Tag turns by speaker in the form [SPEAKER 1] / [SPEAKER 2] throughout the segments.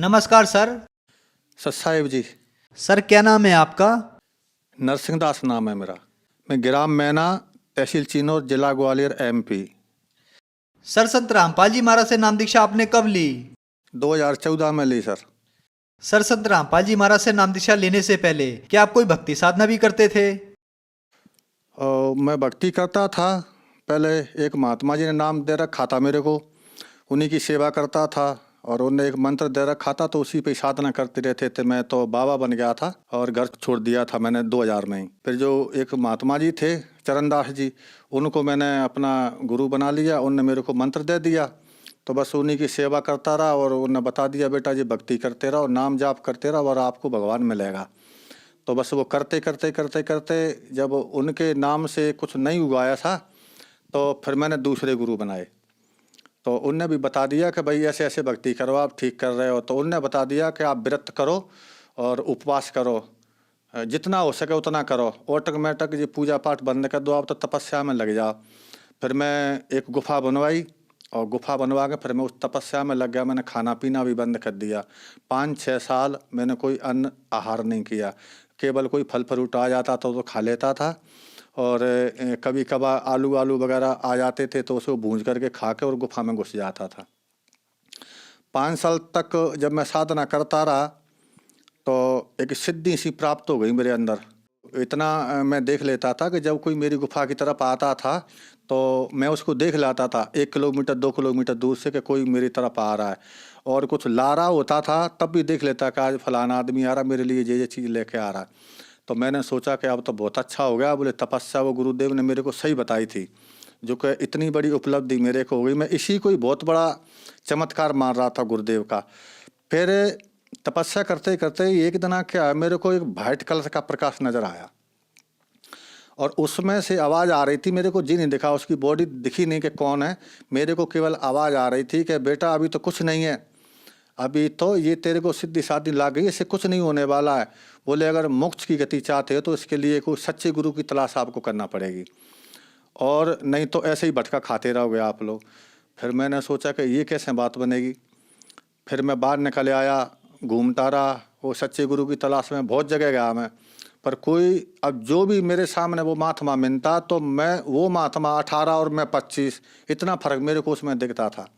[SPEAKER 1] नमस्कार sir.
[SPEAKER 2] Sir Sahib जी।
[SPEAKER 1] Sir क्या नाम है आपका?
[SPEAKER 2] नरसिंह दास नाम है मेरा। मैं ग्राम मैना, तहसील चिन्नौर, जिला ग्वालियर, MP।
[SPEAKER 1] सर संत रामपाल जी महाराज से नाम दीक्षा आपने कब ली?
[SPEAKER 2] 2014 में ली सर।
[SPEAKER 1] सर संत रामपाल जी महाराज से नाम दीक्षा लेने से पहले क्या आप कोई भक्ति साधना भी करते थे?
[SPEAKER 2] और मैं भक्ति करता था। पहले एक महात्मा जी ने नाम दे रखा था मेरे को, उन्हीं की सेवा करता था और उन्होंने एक मंत्र दे रखा था तो उसी पे साधना करते रहते थे। मैं तो बाबा बन गया था और घर छोड़ दिया था मैंने 2000 में ही। फिर जो एक महात्मा जी थे चरणदास जी, उनको मैंने अपना गुरु बना लिया। उनने मेरे को मंत्र दे दिया तो बस उन्हीं की सेवा करता रहा और उन्होंने बता दिया बेटा जी भक्ति करते रहो, नाम जाप करते रहो और आपको भगवान मिलेगा। तो बस वो करते करते करते करते जब उनके नाम से कुछ नहीं उगाया था तो फिर मैंने दूसरे गुरु बनाए। तो उनने भी बता दिया कि भाई ऐसे ऐसे भक्ति करो, आप ठीक कर रहे हो। तो उनने बता दिया कि आप व्रत करो और उपवास करो, जितना हो सके उतना करो, ऑटोमेटिक ये पूजा पाठ बंद कर दो, आप तो तपस्या में लग जाओ। फिर मैं एक गुफा बनवाई और गुफा बनवा के फिर मैं उस तपस्या में लग गया। मैंने खाना पीना भी बंद कर दिया। 5-6 साल मैंने कोई अन्न आहार नहीं किया, केवल कोई फल फ्रूट आ जाता तो खा लेता था और कभी कभार आलू वगैरह आ जाते थे तो उसको भूंज करके खा के और गुफा में घुस जाता था। 5 साल तक जब मैं साधना करता रहा तो एक सिद्धि सी प्राप्त हो गई मेरे अंदर। इतना मैं देख लेता था कि जब कोई मेरी गुफा की तरफ आता था तो मैं उसको देख लाता था 1 किलोमीटर 2 किलोमीटर दूर से कि कोई मेरी तरफ आ रहा है। और कुछ ला रहा होता था तब भी देख लेता कि आज फलाना आदमी आ रहा, मेरे लिए ये चीज़ लेके आ रहा है। तो मैंने सोचा कि अब तो बहुत अच्छा हो गया। बोले तपस्या वो गुरुदेव ने मेरे को सही बताई थी, जो कि इतनी बड़ी उपलब्धि मेरे को हो गई। मैं इसी को ही बहुत बड़ा चमत्कार मान रहा था गुरुदेव का। फिर तपस्या करते करते एक दिन क्या मेरे को एक वाइट कलर का प्रकाश नजर आया और उसमें से आवाज़ आ रही थी। मेरे को जी नहीं दिखा, उसकी बॉडी दिखी नहीं कि कौन है। मेरे को केवल आवाज़ आ रही थी कि बेटा अभी तो कुछ नहीं है, अभी तो ये तेरे को सिद्धि साधी लाग गई, इससे कुछ नहीं होने वाला है। बोले अगर मोक्ष की गति चाहते हो तो इसके लिए कोई सच्चे गुरु की तलाश आपको करना पड़ेगी और नहीं तो ऐसे ही भटका खाते रहोगे आप लोग। फिर मैंने सोचा कि ये कैसे बात बनेगी। फिर मैं बाहर निकल आया, घूमता रहा, वो सच्चे गुरु की तलाश में बहुत जगह गया मैं, पर कोई अब जो भी मेरे सामने वो महात्मा मिलता तो मैं वो महात्मा 18 और मैं 25, इतना फर्क मेरे को उसमें दिखता था।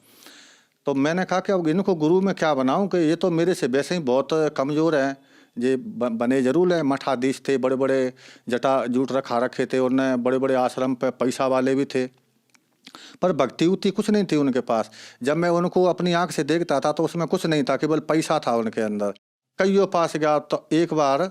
[SPEAKER 2] तो मैंने कहा कि अब इनको गुरु में क्या बनाऊं कि ये तो मेरे से वैसे ही बहुत कमज़ोर हैं। ये बने जरूर हैं, मठाधीश थे, बड़े बड़े जटा जूट रखा रखे थे, उन्हें बड़े बड़े आश्रम पे पैसा वाले भी थे, पर भक्ति उक्ति कुछ नहीं थी उनके पास। जब मैं उनको अपनी आंख से देखता था तो उसमें कुछ नहीं था, केवल पैसा था उनके अंदर। कईयों पास गया तो एक बार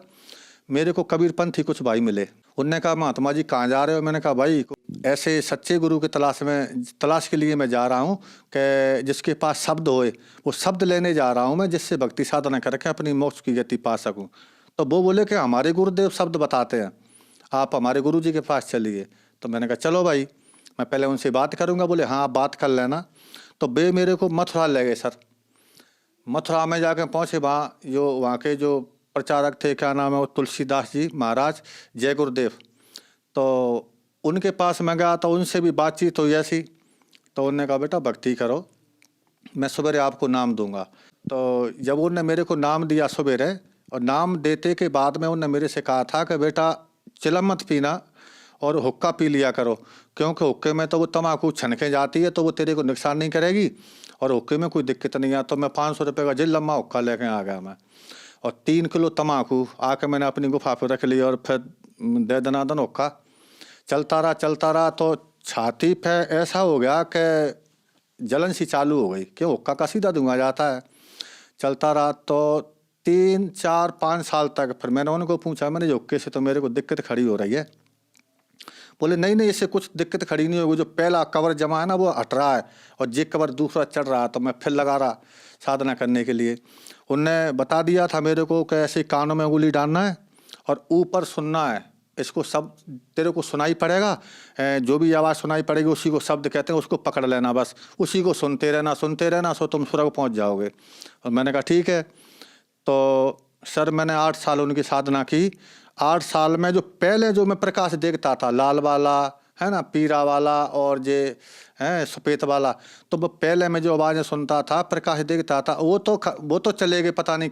[SPEAKER 2] मेरे को कबीरपंथी कुछ भाई मिले। उनने कहा महात्मा जी कहाँ जा रहे हो? मैंने कहा भाई ऐसे सच्चे गुरु की तलाश के लिए मैं जा रहा हूँ कि जिसके पास शब्द होए, वो शब्द लेने जा रहा हूँ मैं, जिससे भक्ति साधना करके अपनी मोक्ष की गति पा सकूँ। तो वो बोले कि हमारे गुरुदेव शब्द बताते हैं, आप हमारे गुरु जी के पास चलिए। तो मैंने कहा चलो भाई, मैं पहले उनसे बात करूँगा। बोले हाँ आप बात कर लेना। तो वे मेरे को मथुरा ले गए सर। मथुरा में जाकर पहुँचे, वहाँ के जो प्रचारक थे, क्या नाम है वो, तुलसीदास जी महाराज, जय गुरुदेव। तो उनके पास मैं गया तो उनसे भी बातचीत हुई ऐसी। तो उन्होंने कहा बेटा भक्ति करो, मैं सवेरे आपको नाम दूंगा। तो जब उन्होंने मेरे को नाम दिया सवेरे, और नाम देते के बाद में उन्होंने मेरे से कहा था कि बेटा चिलम मत पीना और हुक्का पी लिया करो, क्योंकि हुक्के में तो वो तम्बाकू छनके जाती है तो वो तेरे को नुकसान नहीं करेगी और हुक्के में कोई दिक्कत नहीं है। तो मैं 500 रुपये का जिल लम्बा हुक्का लेके आ गया मैं, और 3 किलो तम्बाकू आके मैंने अपनी गुफा पर रख लिया और फिर दे दनादन हुक्का चलता रहा। तो छाती पे ऐसा हो गया कि जलन सी चालू हो गई कि हुक्का का सीधा धुआं जाता है। चलता रहा तो 3-4-5 साल तक। फिर मैंने उनको पूछा, मैंने जो हुक्के से तो मेरे को दिक्कत खड़ी हो रही है। बोले नहीं इससे कुछ दिक्कत खड़ी नहीं होगी, जो पहला कवर जमा है ना वो हट रहा है और जे कवर दूसरा चढ़ रहा है। तो मैं फिर लगा रहा साधना करने के लिए। उनने बता दिया था मेरे को कि ऐसे कानों में उंगली डालना है और ऊपर सुनना है, इसको सब तेरे को सुनाई पड़ेगा, जो भी आवाज़ सुनाई पड़ेगी उसी को शब्द कहते हैं, उसको पकड़ लेना, बस उसी को सुनते रहना सो तुम स्वर्ग पहुंच जाओगे। और मैंने कहा ठीक है। तो सर मैंने 8 साल उनकी साधना की। 8 साल में जो पहले जो मैं प्रकाश देखता था लाल वाला है ना, पीरा वाला और जे है सफ़ेद वाला। तो वो पहले मैं जो आवाज़ें सुनता था, प्रकाश देखता था, वो तो चले गए, पता नहीं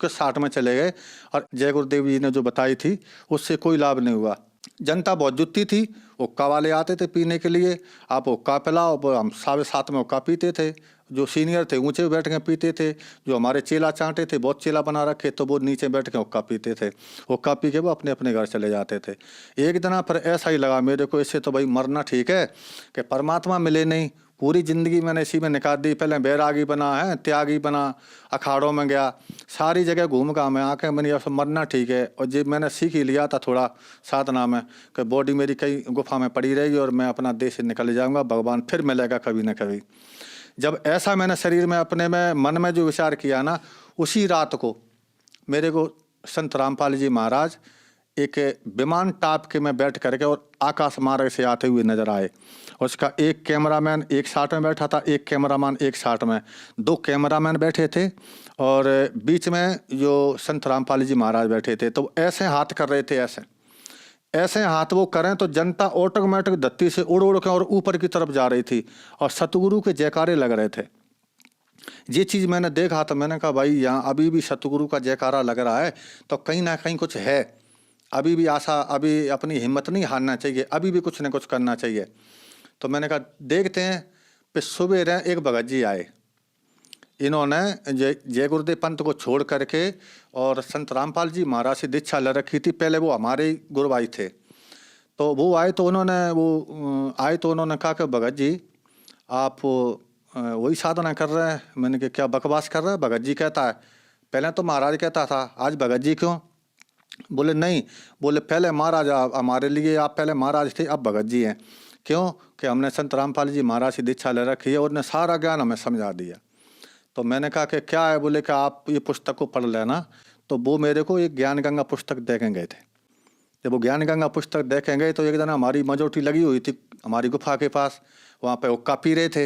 [SPEAKER 2] किस 60 में चले गए। और जय गुरुदेव जी ने जो बताई थी उससे कोई लाभ नहीं हुआ। जनता बहुत जुटती थी, हुक्का वाले आते थे पीने के लिए, आप हुक्का पिलाओ, वो हम 7:30 में हुक्का पीते थे। जो सीनियर थे ऊंचे बैठ के पीते थे, जो हमारे चेला चांटे थे, बहुत चेला बना रखे, तो वो नीचे बैठ के हुक्का पीते थे। हुक्का पी के वो अपने अपने घर चले जाते थे। एक दिन पर ऐसा ही लगा मेरे को, इससे तो भाई मरना ठीक है कि परमात्मा मिले नहीं। पूरी ज़िंदगी मैंने इसी में निकाल दी। पहले बैरागी बना है, त्यागी बना, अखाड़ों में गया, सारी जगह घूम का मैं आके मैंने अब मरना ठीक है। और जब मैंने सीख ही लिया था थोड़ा साधना में कि बॉडी मेरी कई गुफा में पड़ी रहेगी और मैं अपना देश से निकल जाऊंगा, भगवान फिर मिलेगा कभी ना कभी। जब ऐसा मैंने शरीर में अपने में मन में जो विचार किया ना, उसी रात को मेरे को संत रामपाल जी महाराज एक विमान टाप के में बैठ करके और आकाश मार्ग से आते हुए नजर आए। उसका एक कैमरामैन एक साथ में बैठा था, एक कैमरामैन एक साथ में, 2 कैमरामैन बैठे थे और बीच में जो संत रामपाल जी महाराज बैठे थे। तो ऐसे हाथ कर रहे थे, ऐसे हाथ वो करें तो जनता ऑटोमेटिक धरती से उड़ उड़ के और ऊपर की तरफ जा रही थी और सतगुरु के जयकारे लग रहे थे। ये चीज़ मैंने देखा तो मैंने कहा भाई यहाँ अभी भी सतगुरु का जयकारा लग रहा है तो कहीं ना कहीं कुछ है, अभी भी आशा, अभी अपनी हिम्मत नहीं हारना चाहिए, अभी भी कुछ न कुछ करना चाहिए। तो मैंने कहा देखते हैं। फिर सुबह एक भगत जी आए, इन्होंने जय गुरुदेव पंथ को छोड़ करके और संत रामपाल जी महाराज से दीक्षा ले रखी थी। पहले वो हमारे ही गुरु भाई थे। तो वो आए तो उन्होंने कहा कि भगत जी आप वही साधना कर रहे हैं। मैंने कहा क्या बकवास कर रहे हैं? भगत जी कहता है, पहले तो महाराज कहता था, आज भगत जी क्यों? बोले नहीं, बोले पहले महाराज हमारे लिए आप पहले महाराज थे, अब भगत जी हैं। क्यों? कि हमने संत रामपाल जी महाराज से दीक्षा ले रखी है और उन्हें सारा ज्ञान हमें समझा दिया। तो मैंने कहा कि क्या है? बोले कि आप ये पुस्तक को पढ़ लेना। तो वो मेरे को एक ज्ञान गंगा पुस्तक देखें गए थे। जब वो ज्ञान गंगा पुस्तक देखें गए तो एक दिन हमारी मजोटी लगी हुई थी हमारी गुफा के पास, वहाँ पे हुक्का पी रहे थे।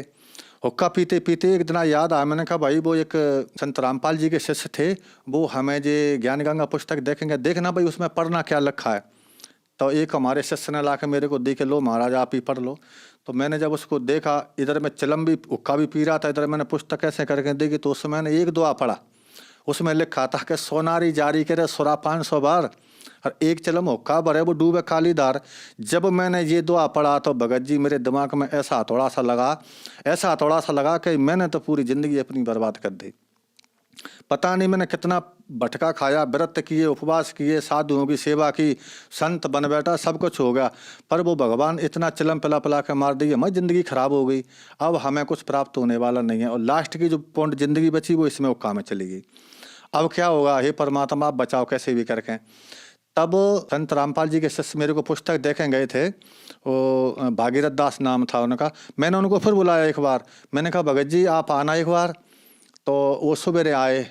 [SPEAKER 2] हुक्का पीते पीते एक दिन याद आया, मैंने कहा भाई वो एक संत रामपाल जी के शिष्य थे, वो हमें जो ज्ञान गंगा पुस्तक देखेंगे, देखना भाई उसमें पढ़ना क्या लिखा है। तो एक हमारे शिष्य ने ला के मेरे को देखे, लो महाराज आप ही पढ़ लो। तो मैंने जब उसको देखा, इधर मैं चिलम भी हुक्का भी पी रहा था, इधर मैंने पुस्तक ऐसे करके देखी, तो उसमें मैंने एक दुआ पढ़ा। उसमें लिखा था कि सोनारी जारी करे सुरा 500 बार और एक चिलम हुक्का भरे वो डूबे काली धार। जब मैंने ये दुआ पढ़ा तो भगत जी मेरे दिमाग में ऐसा हथौड़ा सा लगा कि मैंने तो पूरी जिंदगी अपनी बर्बाद कर दी। पता नहीं मैंने कितना भटका खाया, व्रत किए, उपवास किए, साधुओं की सेवा की, संत बन बैठा, सब कुछ हो गया, पर वो भगवान इतना चिलम पिला पिला के मार दी, हमारी ज़िंदगी खराब हो गई। अब हमें कुछ प्राप्त होने वाला नहीं है और लास्ट की जो पौंड ज़िंदगी बची वो इसमें हुक्का में चली गई। अब क्या होगा? हे परमात्मा आप बचाओ कैसे भी करके। तब संत रामपाल जी के शिष्य मेरे को पुस्तक देखें गए थे, वो भागीरथ दास नाम था उनका। मैंने उनको फिर बुलाया एक बार, मैंने कहा भगत जी आप आना एक बार। तो वो सवेरे आए,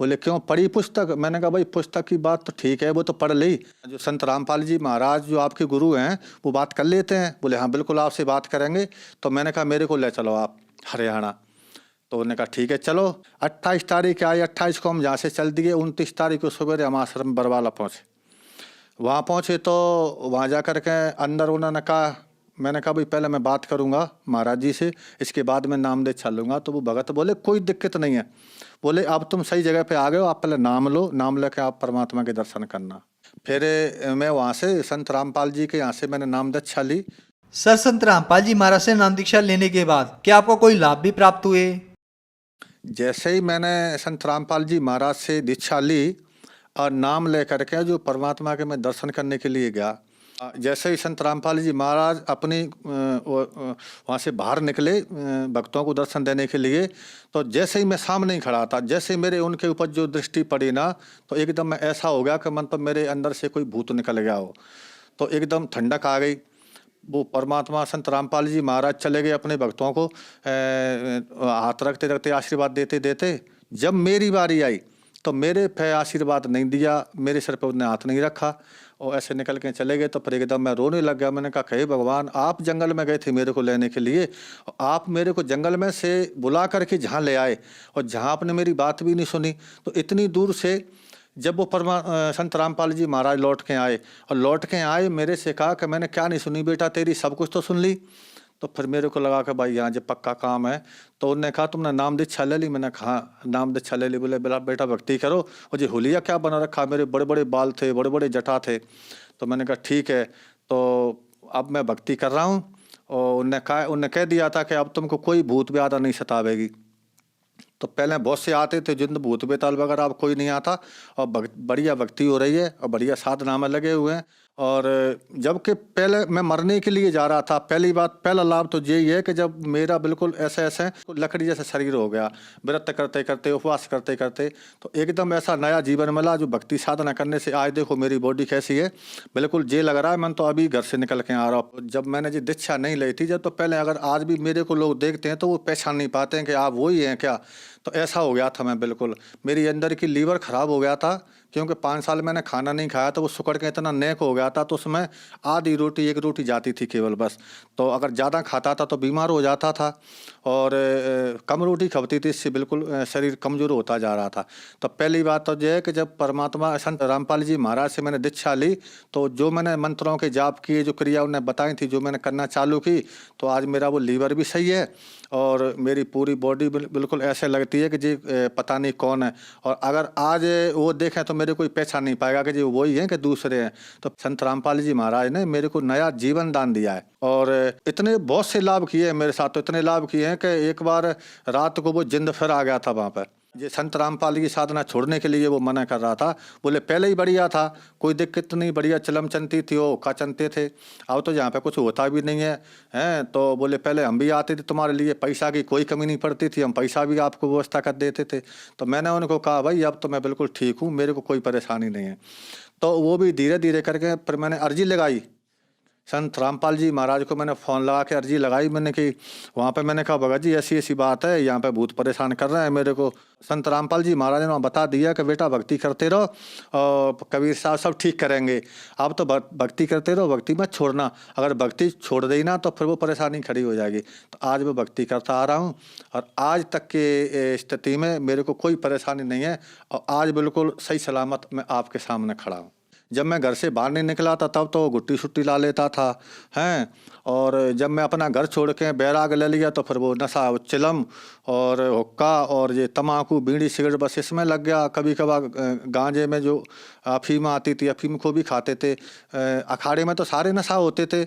[SPEAKER 2] बोले क्यों पढ़ी पुस्तक? मैंने कहा भाई पुस्तक की बात तो ठीक है, वो तो पढ़ ली, जो संत रामपाल जी महाराज जो आपके गुरु हैं वो बात कर लेते हैं। बोले हाँ बिल्कुल आपसे बात करेंगे। तो मैंने कहा मेरे को ले चलो आप हरियाणा। तो उन्होंने कहा ठीक है चलो। 28 तारीख आई, 28 को हम जहाँ से चल दिए, 29 तारीख को सवेरे हम आश्रम बरवाला पहुँचे। वहाँ पहुँचे तो वहाँ जा कर के अंदर उन्होंने कहा, मैंने कहा भाई पहले मैं बात करूँगा महाराज जी से, इसके बाद मैं नाम दे चल लूँगा। तो वो भगत बोले कोई दिक्कत नहीं है, बोले अब तुम सही जगह पे आ गए हो, आप पहले नाम लो, नाम लेके आप परमात्मा के दर्शन करना। फिर मैं वहाँ से संत रामपाल जी के यहाँ से मैंने नाम दीक्षा ली।
[SPEAKER 1] सर संत रामपाल जी महाराज से नाम दीक्षा लेने के बाद क्या आपको कोई लाभ भी प्राप्त हुए?
[SPEAKER 2] जैसे ही मैंने संत रामपाल जी महाराज से दीक्षा ली और नाम ले करके जो परमात्मा के मैं दर्शन करने के लिए गया, जैसे ही संत रामपाल जी महाराज अपनी वहाँ से बाहर निकले भक्तों को दर्शन देने के लिए, तो जैसे ही मैं सामने ही खड़ा था, जैसे मेरे उनके ऊपर जो दृष्टि पड़ी ना, तो एकदम मैं ऐसा हो गया कि मन पर मेरे अंदर से कोई भूत निकल गया हो। तो एकदम ठंडक आ गई। वो परमात्मा संत रामपाल जी महाराज चले गए अपने भक्तों को हाथ रखते रखते आशीर्वाद देते देते। जब मेरी बारी आई तो मेरे पे आशीर्वाद नहीं दिया, मेरे सर पे उन्होंने हाथ नहीं रखा और ऐसे निकल के चले गए। तो फिर एकदम मैं रोने लग गया। मैंने कहा हे भगवान, आप जंगल में गए थे मेरे को लेने के लिए, आप मेरे को जंगल में से बुला करके जहाँ ले आए और जहाँ आपने मेरी बात भी नहीं सुनी। तो इतनी दूर से जब वो संत रामपाल जी महाराज लौट के आए और लौट के आए मेरे से कहा कि मैंने क्या नहीं सुनी बेटा तेरी, सब कुछ तो सुन ली। तो फिर मेरे को लगा कि भाई यहाँ जो पक्का काम है। तो उन्होंने कहा तुमने नाम दीक्षा ले ली? मैंने कहा नाम दीक्षा ले ली। बोले बेटा भक्ति करो। और जी हुलिया क्या बना रखा, मेरे बड़े बड़े बाल थे, बड़े बड़े जटा थे। तो मैंने कहा ठीक है, तो अब मैं भक्ति कर रहा हूँ। और उनने कह दिया था कि अब तुमको कोई भूत ब्यादा नहीं सतावेगी। तो पहले बहुत से आते थे जिन भूत बेताल वगैरह, अब कोई नहीं आता। और बढ़िया भक्ति हो रही है और बढ़िया साधना में लगे हुए हैं। और जबकि पहले मैं मरने के लिए जा रहा था, पहला लाभ तो यही है कि जब मेरा बिल्कुल ऐसे लकड़ी जैसा शरीर हो गया, व्रत करते करते उपवास करते करते, तो एकदम ऐसा नया जीवन मिला जो भक्ति साधना करने से। आज देखो मेरी बॉडी कैसी है, बिल्कुल जे लग रहा है मैं तो अभी घर से निकल के आ रहा हूँ। जब मैंने जी दीक्षा नहीं ली थी जब, तो पहले अगर आज भी मेरे को लोग देखते हैं तो वो पहचान नहीं पाते हैं कि आप वही हैं क्या। तो ऐसा हो गया था मैं, बिल्कुल मेरी अंदर की लीवर खराब हो गया था, क्योंकि 5 साल मैंने खाना नहीं खाया। तो वो सुकड़ के इतना नेक हो गया था, तो उसमें आधी रोटी 1 रोटी जाती थी केवल बस। तो अगर ज़्यादा खाता था तो बीमार हो जाता था। और कम रोटी खपती थी, इससे बिल्कुल शरीर कमज़ोर होता जा रहा था। तो पहली बात तो यह है कि जब परमात्मा संत रामपाल जी महाराज से मैंने दीक्षा ली, तो जो मैंने मंत्रों के जाप किए, जो क्रिया उन्हें बताई थी, जो मैंने करना चालू की, तो आज मेरा वो लीवर भी सही है और मेरी पूरी बॉडी बिल्कुल ऐसे लगती है कि जी पता नहीं कौन है। और अगर आज वो देखें तो मेरे कोई पहचान नहीं पाएगा कि जी वही हैं कि दूसरे हैं। तो संत रामपाल जी महाराज ने मेरे को नया जीवन दान दिया है। और इतने बहुत से लाभ किए हैं मेरे साथ, तो इतने लाभ किए हैं कि एक बार रात को वो जिंद फिर आ गया था वहाँ पर। ये संत रामपाल की साधना छोड़ने के लिए वो मना कर रहा था। बोले पहले ही बढ़िया था, कोई दिक्कत नहीं, बढ़िया चलम चलती थी, वो का चलते थे। अब तो यहाँ पे कुछ होता भी नहीं है, हैं। तो बोले पहले हम भी आते थे तुम्हारे लिए, पैसा की कोई कमी नहीं पड़ती थी, हम पैसा भी आपको व्यवस्था कर देते थे। तो मैंने उनको कहा भाई अब तो मैं बिल्कुल ठीक हूँ, मेरे को कोई परेशानी नहीं है। तो वो भी धीरे धीरे करके फिर मैंने अर्जी लगाई संत रामपाल जी महाराज को। मैंने फ़ोन लगा के अर्जी लगाई मैंने कि वहाँ पे मैंने कहा भगत जी ऐसी ऐसी बात है, यहाँ पे भूत परेशान कर रहे हैं मेरे को। संत रामपाल जी महाराज ने वहाँ बता दिया कि बेटा भक्ति करते रहो और कबीर साहब सब ठीक करेंगे। आप तो भक्ति करते रहो, भक्ति मत छोड़ना। अगर भक्ति छोड़ देना ना तो फिर वो परेशानी खड़ी हो जाएगी। तो आज मैं भक्ति करता आ रहा हूँ और आज तक के स्थिति में मेरे को कोई परेशानी नहीं है और आज बिल्कुल सही सलामत मैं आपके सामने खड़ा हूँ। जब मैं घर से बाहर नहीं निकला था तब तो गुट्टी शुट्टी ला लेता था, हैं। और जब मैं अपना घर छोड़ के बैराग ले लिया तो फिर वो नशा, चिलम और हुक्का और ये तम्बाकू बीड़ी सिगरेट बस इसमें लग गया। कभी कभार गांजे में जो अफीम आती थी, अफीम को भी खाते थे। अखाड़े में तो सारे नशा होते थे।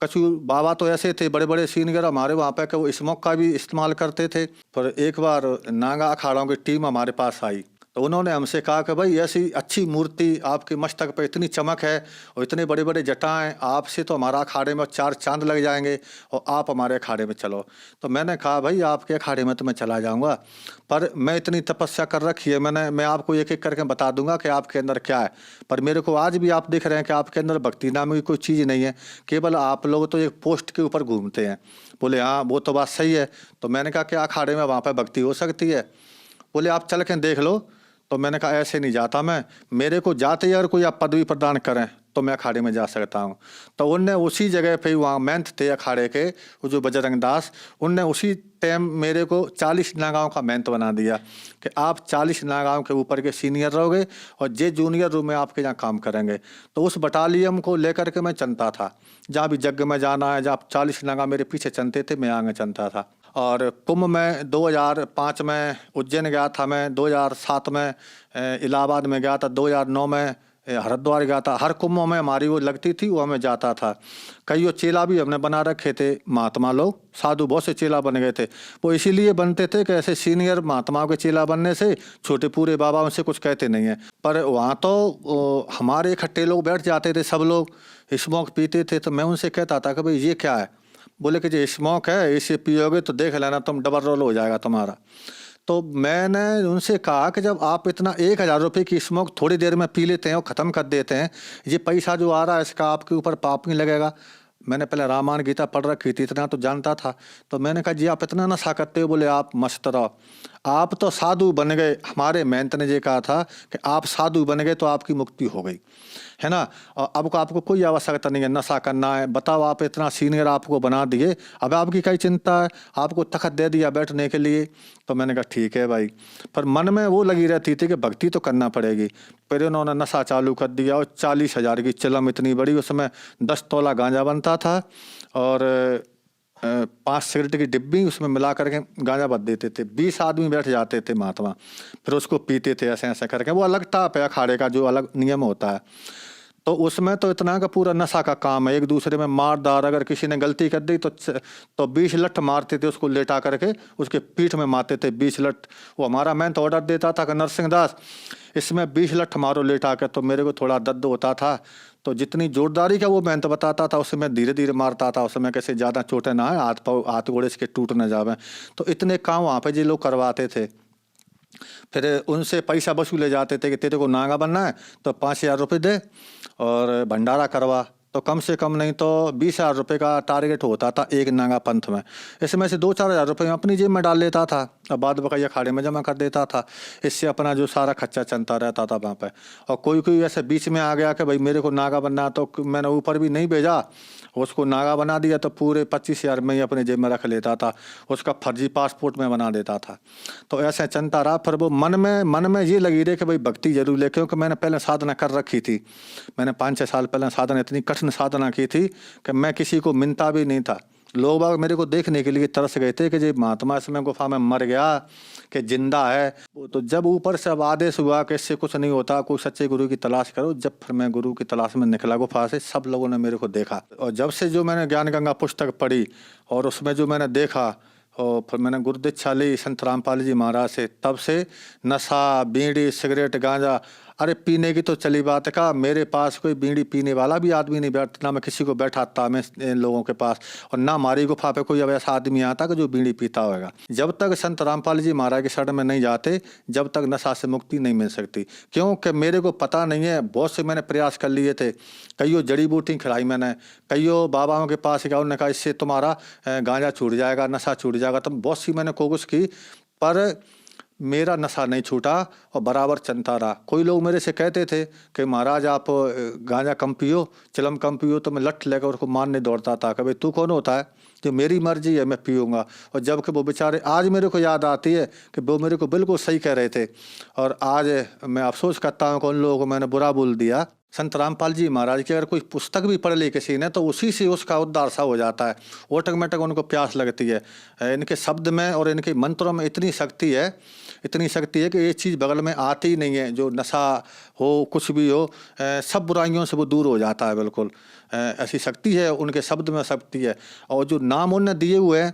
[SPEAKER 2] कछु बाबा तो ऐसे थे बड़े बड़े सीनियर हमारे वहाँ पे कि वो स्मोक का भी इस्तेमाल करते थे। पर एक बार नागा अखाड़ों की टीम हमारे पास आई तो उन्होंने हमसे कहा कि भाई ऐसी अच्छी मूर्ति आपके मस्तक पे इतनी चमक है और इतने बड़े बड़े जटाएं, आपसे तो हमारा अखाड़े में 4 चांद लग जाएंगे और आप हमारे अखाड़े में चलो। तो मैंने कहा भाई आपके अखाड़े में तो मैं चला जाऊंगा, पर मैं इतनी तपस्या कर रखी है मैं आपको एक एक करके बता दूंगा कि आपके अंदर क्या है। पर मेरे को आज भी आप देख रहे हैं कि आपके अंदर भक्ति नाम की कोई चीज़ नहीं है, केवल आप लोग तो एक पोस्ट के ऊपर घूमते हैं। बोले हाँ वो तो बात सही है। तो मैंने कहा कि अखाड़े में वहाँ पर भक्ति हो सकती है? बोले आप चल के देख लो। तो मैंने कहा ऐसे नहीं जाता मैं, मेरे को जाते ही अगर कोई आप पदवी प्रदान करें तो मैं अखाड़े में जा सकता हूँ। तो उनने उसी जगह पे वहाँ महंत थे अखाड़े के, वो जो बजरंग दास, उनने उसी टाइम मेरे को 40 नागांव का महंत बना दिया कि आप 40 नागांव के ऊपर के सीनियर रहोगे और जे जूनियर रूम में आपके यहाँ काम करेंगे। तो उस बटालियन को लेकर के मैं चलता था, जहाँ भी जग में जाना है, जहाँ 40 नागा मेरे पीछे चलते थे मैं आगे चलता था। और कुंभ में 2005 में उज्जैन गया था मैं, 2007 में इलाहाबाद में गया था, 2009 में हरिद्वार गया था। हर कुंभों में हमारी वो लगती थी, वो हमें जाता था। कई वो चेला भी हमने बना रखे थे, महात्मा लोग, साधु बहुत से चेला बन गए थे। वो इसीलिए बनते थे कि ऐसे सीनियर महात्माओं के चेला बनने से छोटे पूरे बाबा उनसे कुछ कहते नहीं हैं। पर वहाँ तो हमारे इकट्ठे लोग बैठ जाते थे, सब लोग स्मोक पीते थे। तो मैं उनसे कहता था कि भाई ये क्या है? बोले कि जो स्मोक है इसे पियोगे तो देख लेना तुम डबल रोल हो जाएगा तुम्हारा। तो मैंने उनसे कहा कि जब आप इतना 1000 रुपये की स्मोक थोड़ी देर में पी लेते हैं और ख़त्म कर देते हैं, ये पैसा जो आ रहा है इसका आपके ऊपर पाप नहीं लगेगा? मैंने पहले रामायण गीता पढ़ रखी थी, इतना तो जानता था। तो मैंने कहा जी आप इतना नशा करते हो? बोले आप मस्त रहो, आप तो साधु बन गए, हमारे महंत ने ये कहा था कि आप साधु बन गए तो आपकी मुक्ति हो गई, है ना। और अब आपको कोई आवश्यकता नहीं है नशा करना है। बताओ, आप इतना सीनियर आपको बना दिए, अब आपकी कई चिंता है, आपको तखत दे दिया बैठने के लिए। तो मैंने कहा ठीक है भाई, पर मन में वो लगी रहती थी कि भक्ति तो करना पड़ेगी। फिर उन्होंने नशा चालू कर दिया और 40,000 की चिलम इतनी बड़ी, उसमें 10 तोला गांजा बनता था और 5 सिगरेट की डिब्बी उसमें मिला करके गांजा बच देते थे। 20 आदमी बैठ जाते थे महात्मा, फिर उसको पीते थे ऐसे ऐसे करके। वो अलग टाप है अखाड़े का, जो अलग नियम होता है। तो उसमें तो इतना का पूरा नशा का काम है, एक दूसरे में मारदार। अगर किसी ने गलती कर दी तो 20 लठ मारते थे उसको, लेटा करके उसके पीठ में मारते थे 20 लठ। वो हमारा मैं तो ऑर्डर देता था कि नरसिंह दास इसमें 20 लठ मारो लेटा कर। तो मेरे को थोड़ा दर्द होता था, तो जितनी जोरदारी का वो मैं तो बताता था उससे मैं धीरे धीरे मारता था, उसमें कैसे ज़्यादा चोटें ना है, हाथ घोड़े इसके टूट न जावे। तो इतने काम वहाँ पे जी लोग करवाते थे। फिर उनसे पैसा वसूले जाते थे कि तेरे को नागा बनना है तो 5,000 रुपये दे और भंडारा करवा। तो कम से कम नहीं तो 20,000 रुपये का टारगेट होता था एक नागा पंथ में। इसमें से 2-4 हज़ार रुपये अपनी जेब में डाल लेता था और बाद बकाया अखाड़े में जमा कर देता था। इससे अपना जो सारा खर्चा चलता रहता था वहाँ पे। और कोई कोई ऐसे बीच में आ गया कि भाई मेरे को नागा बनना, तो मैंने ऊपर भी नहीं भेजा, उसको नागा बना दिया तो पूरे 25,000 में ही अपने जेब में रख लेता था, उसका फर्जी पासपोर्ट में बना देता था। तो ऐसे चलता रहा। फिर वो मन में ये लगी रही कि भाई भक्ति जरूर ले, क्योंकि मैंने पहले साधना कर रखी थी। मैंने 5-6 साल पहले साधना, इतनी कठिन साधना की थी कि मैं किसी को मिलता भी नहीं था। लोग बाग मेरे को देखने के लिए तरस गए थे कि जी महात्मा इसमें गुफा में मर गया कि जिंदा है। तो जब ऊपर से अब आदेश हुआ कि इससे कुछ नहीं होता, कोई सच्चे गुरु की तलाश करो, जब फिर मैं गुरु की तलाश में निकला गुफा से, सब लोगों ने मेरे को देखा। और जब से जो मैंने ज्ञान गंगा पुस्तक पढ़ी और उसमें जो मैंने देखा और फिर मैंने गुरु दीक्षा ली संत रामपाल जी महाराज से, तब से नशा, बीड़ी, सिगरेट, गांजा, अरे पीने की तो चली बात का, मेरे पास कोई बीड़ी पीने वाला भी आदमी नहीं बैठता, ना मैं किसी को बैठाता मैं इन लोगों के पास, और ना हमारी गुफा पे कोई अब ऐसा आदमी आता कि जो बीड़ी पीता होगा। जब तक संत रामपाल जी महाराज के शरण में नहीं जाते, जब तक नशा से मुक्ति नहीं मिल सकती। क्योंकि मेरे को पता नहीं है, बहुत से मैंने प्रयास कर लिए थे, कईयों जड़ी बूटी खिलाई मैंने, कईयों बाबाओं के पास गया, उन्होंने कहा इससे तुम्हारा गांजा छूट जाएगा, नशा छूट जाएगा। तो बहुत सी मैंने कोशिश की, पर मेरा नशा नहीं छूटा और बराबर चलता रहा। कोई लोग मेरे से कहते थे कि महाराज आप गांजा कम पियो, चिलम कम पियो, तो मैं लठ लेकर उसको मारने दौड़ता था कि भाई तू कौन होता है, जो मेरी मर्जी है मैं पीऊँगा। और जबकि वो बेचारे, आज मेरे को याद आती है कि वो मेरे को बिल्कुल सही कह रहे थे, और आज मैं अफसोस करता हूँ कि उन लोगों को मैंने बुरा बोल दिया। संत रामपाल जी महाराज की अगर कोई पुस्तक भी पढ़ ली किसी ने, तो उसी से उसका उद्धार सा हो जाता है, ऑटोमेटिक उनको प्यास लगती है। इनके शब्द में और इनके मंत्रों में इतनी शक्ति है, इतनी शक्ति है कि ये चीज़ बगल में आती ही नहीं है। जो नशा हो, कुछ भी हो, सब बुराइयों से वो दूर हो जाता है बिल्कुल। ऐसी शक्ति है उनके शब्द में, शक्ति है। और जो नाम उन्होंने दिए हुए हैं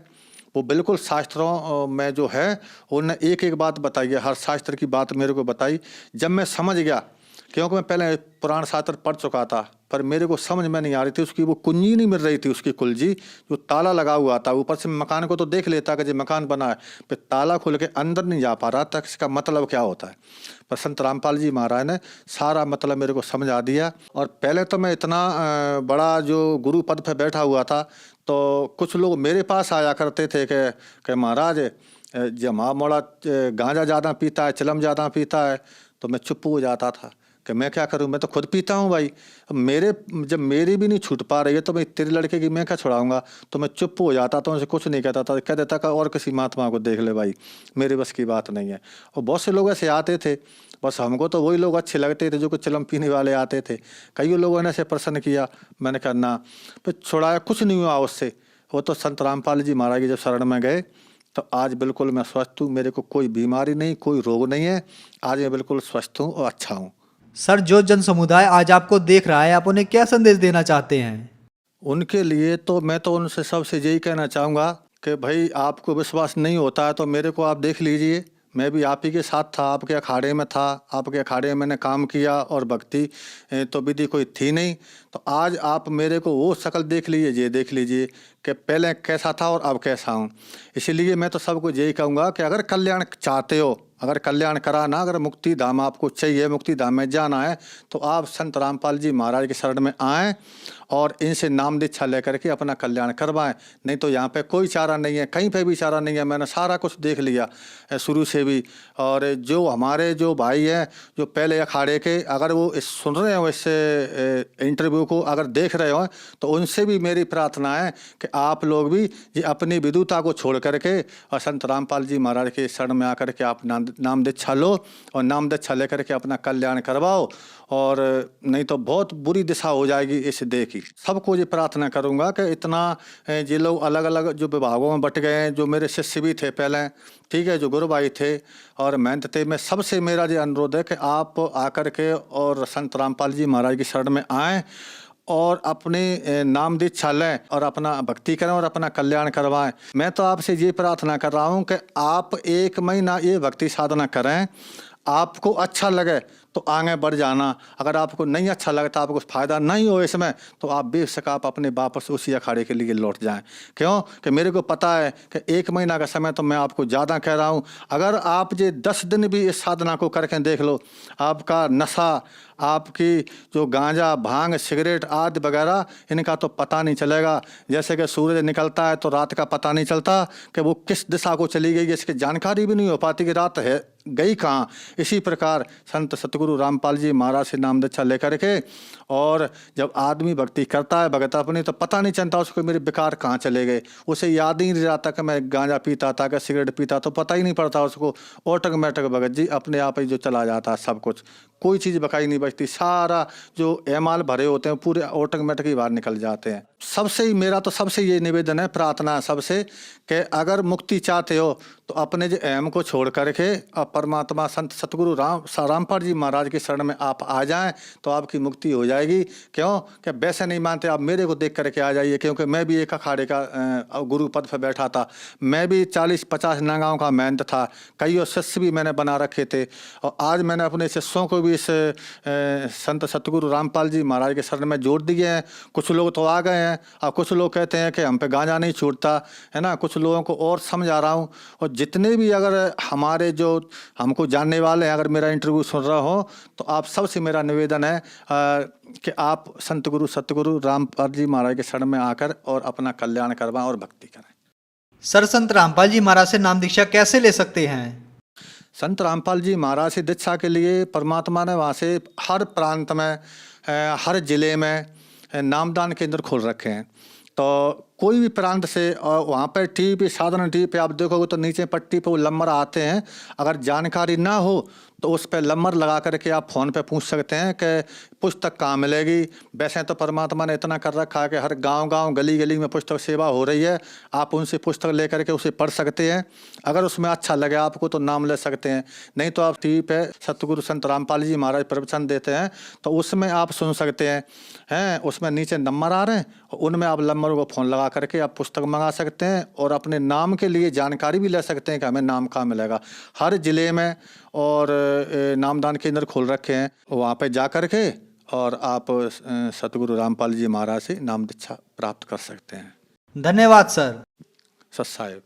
[SPEAKER 2] वो बिल्कुल शास्त्रों में जो है उन्होंने एक एक बात बताई है, हर शास्त्र की बात मेरे को बताई। जब मैं समझ गया, क्योंकि मैं पहले पुराण शास्त्र पढ़ चुका था, पर मेरे को समझ में नहीं आ रही थी, उसकी वो कुंजी नहीं मिल रही थी, उसकी कुलजी जो ताला लगा हुआ था। ऊपर से मकान को तो देख लेता कि जो मकान बना है, फिर ताला खोल के अंदर नहीं जा पा रहा था, इसका मतलब क्या होता है। पर संत रामपाल जी महाराज ने सारा मतलब मेरे को समझा दिया। और पहले तो मैं इतना बड़ा जो गुरु पद पर बैठा हुआ था, तो कुछ लोग मेरे पास आया करते थे कि महाराज जब मोड़ा गांजा ज़्यादा पीता है, चिलम ज़्यादा पीता है, तो मैं चुप हो जाता था कि मैं क्या करूं, मैं तो खुद पीता हूं भाई। जब मेरी भी नहीं छूट पा रही है तो मैं तेरे लड़के की मैं क्या छुड़ाऊंगा। तो मैं चुप हो जाता था, उनसे कुछ नहीं कहता था, कह देता कि और किसी महात्मा को देख ले भाई, मेरे बस की बात नहीं है। और बहुत से लोग ऐसे आते थे, बस हमको तो वही लोग अच्छे लगते थे जो कुछ चिलम पीने वाले आते थे। कई लोगों ने ऐसे प्रश्न किया, मैंने कहा ना, फिर छुड़ाया, कुछ नहीं हुआ उससे। वो तो संत रामपाल जी महाराज की जब शरण में गए तो आज बिल्कुल मैं स्वस्थ हूँ, मेरे को कोई बीमारी नहीं, कोई रोग नहीं है, आज मैं बिल्कुल स्वस्थ हूँ और अच्छा हूँ।
[SPEAKER 1] सर, जो जन समुदाय आज आपको देख रहा है, आप उन्हें क्या संदेश देना चाहते हैं?
[SPEAKER 2] उनके लिए तो मैं तो उनसे सबसे यही कहना चाहूँगा कि भाई आपको विश्वास नहीं होता है तो मेरे को आप देख लीजिए, मैं भी आप ही के साथ था, आपके अखाड़े में था, आपके अखाड़े में मैंने काम किया, और भक्ति तो विधि कोई थी नहीं। तो आज आप मेरे को वो शक्ल देख लीजिए, ये देख लीजिए कि पहले कैसा था और अब कैसा हूँ। इसीलिए मैं तो सबको यही कहूँगा कि अगर कल्याण चाहते हो, अगर कल्याण कराना, अगर मुक्ति धाम आपको चाहिए, मुक्ति धाम में जाना है, तो आप संत रामपाल जी महाराज के शरण में आएँ और इनसे नाम दीक्षा लेकर के अपना कल्याण करवाएं। नहीं तो यहाँ पे कोई चारा नहीं है, कहीं पे भी चारा नहीं है। मैंने सारा कुछ देख लिया शुरू से भी। और जो हमारे जो भाई हैं जो पहले अखाड़े के, अगर वो सुन रहे हो इस इंटरव्यू को, अगर देख रहे हो, तो उनसे भी मेरी प्रार्थना है कि आप लोग भी ये अपनी विदुता को छोड़ करके और संत रामपाल जी महाराज के शरण में आकर के आप नाम दीक्षा लो और नाम दीक्षा लेकर के अपना कल्याण करवाओ। और नहीं तो बहुत बुरी दिशा हो जाएगी इस देह की। सबको ये प्रार्थना करूंगा कि इतना ये लोग अलग अलग जो विभागों में बट गए हैं, जो मेरे शिष्य भी थे पहले, ठीक है, जो गुरु भाई थे और महंत थे, मैं सबसे मेरा ये अनुरोध है कि आप आकर के और संत रामपाल जी महाराज की शरण में आएँ और अपने नाम दीक्षा लें और अपना भक्ति करें और अपना कल्याण करवाएं। मैं तो आपसे ये प्रार्थना कर रहा हूं कि आप 1 महीना ये भक्ति साधना करें, आपको अच्छा लगे तो आगे बढ़ जाना। अगर आपको नहीं अच्छा लगता, आपको फ़ायदा नहीं हो इसमें, तो आप बेशक आप अपने वापस उसी अखाड़े के लिए लौट जाएं। क्यों कि मेरे को पता है कि 1 महीना का समय तो मैं आपको ज़्यादा कह रहा हूं। अगर आप ये 10 दिन भी इस साधना को करके देख लो, आपका नशा, आपकी जो गांजा, भांग, सिगरेट आदि वगैरह, इनका तो पता नहीं चलेगा। जैसे कि सूरज निकलता है तो रात का पता नहीं चलता कि वो किस दिशा को चली गई, इसकी जानकारी भी नहीं हो पाती कि रात है गई कहाँ। इसी प्रकार संत सतगुरु रामपाल जी महाराज से नाम दीक्षा लेकर के, और जब आदमी भक्ति करता है भगत अपनी, तो पता नहीं चलता उसको मेरे विकार कहाँ चले गए। उसे याद ही नहीं रहता कि मैं गांजा पीता था, कि सिगरेट पीता, तो पता ही नहीं पड़ता उसको। ऑटोमेटिक भगत जी अपने आप ही जो चला जाता है सब कुछ, कोई चीज़ बकाई नहीं बचती। सारा जो एमाल भरे होते हैं पूरे ऑटोमेटिक ही बाहर निकल जाते हैं। सबसे ही मेरा तो सबसे ये निवेदन है, प्रार्थना है सबसे, कि अगर मुक्ति चाहते हो तो अपने जो अहम को छोड़ करके और परमात्मा संत सतगुरु रामपाल जी महाराज के शरण में आप आ जाएं तो आपकी मुक्ति हो जाएगी। क्यों कि वैसे नहीं मानते आप मेरे को देख करके आ जाइए, क्योंकि मैं भी एक अखाड़े का गुरु पद पर बैठा था। मैं भी 40-50 नगाँव का महंत था, कई शिष्य भी मैंने बना रखे थे। और आज मैंने अपने शिष्यों को भी इस संत सतगुरु रामपाल जी महाराज के शरण में जोड़ दिए हैं। कुछ लोग तो आ गए हैं और कुछ लोग कहते हैं कि हम पे गांजा नहीं छूटता है ना। कुछ लोगों को और समझा रहा हूँ। और जितने भी अगर हमारे जो हमको जानने वाले हैं, अगर मेरा इंटरव्यू सुन रहा हो, तो आप सबसे मेरा निवेदन है कि आप संत गुरु सतगुरु रामपाल जी महाराज के शरण में आकर और अपना कल्याण करवाएं और भक्ति करें।
[SPEAKER 1] सर, संत रामपाल जी महाराज से नाम दीक्षा कैसे ले सकते हैं?
[SPEAKER 2] संत रामपाल जी महाराज से दीक्षा के लिए परमात्मा ने वहाँ से हर प्रांत में, हर जिले में नामदान केंद्र खोल रखे हैं। तो कोई भी प्रांत से, और वहाँ पर टीवी पे, साधारण टीवी पे आप देखोगे तो नीचे पट्टी पे वो नंबर आते हैं। अगर जानकारी ना हो तो उस पर नंबर लगा करके आप फ़ोन पे पूछ सकते हैं कि पुस्तक कहाँ मिलेगी। वैसे तो परमात्मा ने इतना कर रखा है कि हर गांव-गांव, गली-गली में पुस्तक सेवा हो रही है। आप उनसे पुस्तक लेकर के उसे पढ़ सकते हैं। अगर उसमें अच्छा लगे आपको तो नाम ले सकते हैं, नहीं तो आप टीवी पे सतगुरु संत रामपाल जी महाराज प्रवचन देते हैं तो उसमें आप सुन सकते हैं। उसमें नीचे नंबर आ रहे हैं, उनमें आप नंबर को फ़ोन लगा करके आप पुस्तक मंगा सकते हैं और अपने नाम के लिए जानकारी भी ले सकते हैं कि हमें नाम कहाँ मिलेगा। हर जिले में और नामदान केंद्र खोल रखे हैं, वहाँ पे जा कर के और आप सतगुरु रामपाल जी महाराज से नाम दीक्षा प्राप्त कर सकते हैं।
[SPEAKER 1] धन्यवाद सर।
[SPEAKER 2] सत साहिब।